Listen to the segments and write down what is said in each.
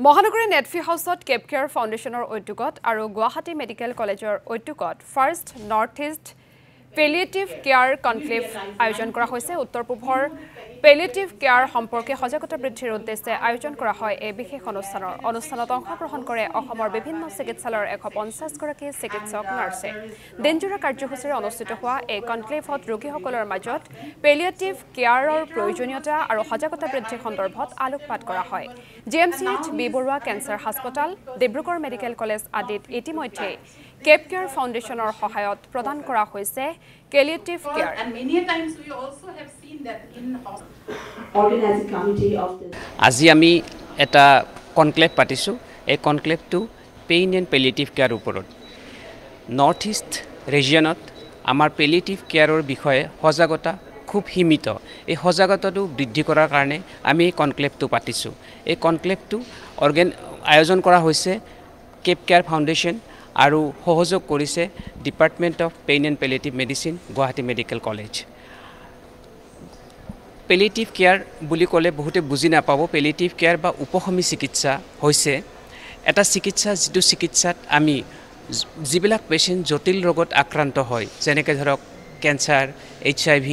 মহানগৰী নেটফি হাউছত Cape care ফাউণ্ডেশ্যনৰ উদ্যোগত আৰু গুৱাহাটী মেডিকেল কলেজৰ উদ্যোগত first north east palliative care conclave আয়োজন কৰা হৈছে। উত্তৰ পূবৰ পেলিয়েটিভ কেয়াৰ সম্পৰ্কে সজাগতা বৃদ্ধিৰ উদ্দেশ্যে আয়োজন কৰা হয় এই বিশেষ অনুষ্ঠানত অংশগ্ৰহণ কৰে অসমৰ বিভিন্ন চিকিৎসালয়ৰ 150 গৰাকী চিকিৎসক নাৰ্ছে। দিনজোৰা কাৰ্যসূচীৰে অনুষ্ঠিত হোৱা এই কনক্লেভত ৰোগীসকলৰ মাজত পেলিয়েটিভ কেয়াৰৰ প্ৰয়োজনীয়তা আৰু সজাগতা বৃদ্ধিৰ সন্দৰ্ভত আলোকপাত কৰা হয়। জিএমচিএইচ বি বৰুৱা কেঞ্চাৰ হাস্পতাল, ডিব্ৰুগড় মেডিকেল কলেজ আদিত ইতিমধ্যে কেপ কেয়াৰ ফাউণ্ডেশ্যনৰ সহায়ত প্ৰদান কৰা হৈছে পেলিয়েটিভ কেয়াৰ। আজি আমি এটা কনক্লেভ পাতিছোঁ। এই কনক্লেভটো পেইন এণ্ড পেলিয়েটিভ কেয়াৰ ওপৰত। নৰ্থ ইষ্ট ৰিজিয়নত আমাৰ পেলিয়েটিভ কেয়াৰৰ বিষয়ে সজাগতা খুব সীমিত। এই সজাগতাটো বৃদ্ধি কৰাৰ কাৰণে আমি এই কনক্লেভটো পাতিছোঁ। এই কনক্লেভটো আয়োজন কৰা হৈছে কেপ কেয়াৰ ফাউণ্ডেশ্যন আৰু সহযোগ কৰিছে department of pain and palliative medicine, Guwahati medical college. Palliative care বুলি ক'লে বহুতে বুজি নাপাব। পেলিয়েটিভ কেয়াৰ বা উপশমী চিকিৎসা হৈছে এটা চিকিৎসা, যিটো চিকিৎসাত আমি যিবিলাক পেচেণ্ট জটিল ৰোগত আক্ৰান্ত হয়, যেনেকৈ ধৰক cancer, HIV,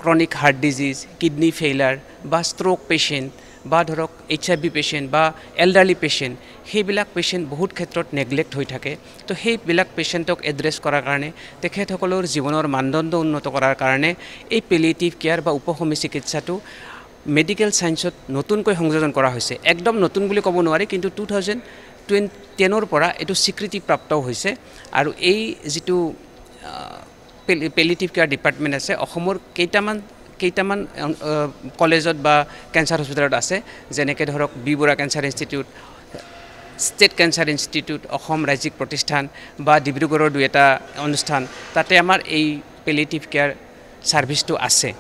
chronic heart disease, kidney failure বা ষ্ট্ৰ'ক পেচেণ্ট বা ধৰক HIV পেচেণ্ট বা এল্ডাৰলি পেচেণ্ট, সেইবিলাক পেচেণ্ট বহুত ক্ষেত্ৰত নেগলেক্ট হৈ থাকে। তো সেইবিলাক পেচেণ্টক এড্ৰেছ কৰাৰ কাৰণে, তেখেতসকলৰ জীৱনৰ মানদণ্ড উন্নত কৰাৰ কাৰণে এই পেলিয়েটিভ কেয়াৰ বা উপশমী চিকিৎসাটো মেডিকেল ছায়েন্সত নতুনকৈ সংযোজন কৰা হৈছে। একদম নতুন বুলি ক'ব নোৱাৰি, কিন্তু 2010ৰ পৰা এইটো স্বীকৃতিপ্ৰাপ্তও হৈছে। আৰু এই যিটো পেলিয়েটিভ কেয়াৰ ডিপাৰ্টমেণ্ট আছে, অসমৰ কেইটামান কলেজত বা কেঞ্চাৰ হস্পিটেলত আছে, যেনেকৈ ধৰক B Barooah cancer institute, state cancer institute, Assam ৰাজ্যিক প্ৰতিষ্ঠান বা ডিব্ৰুগড়ৰ 2এটা অনুষ্ঠান, তাতে আমাৰ এই পেলিয়েটিভ কেয়াৰ ছাৰ্ভিচটো আছে।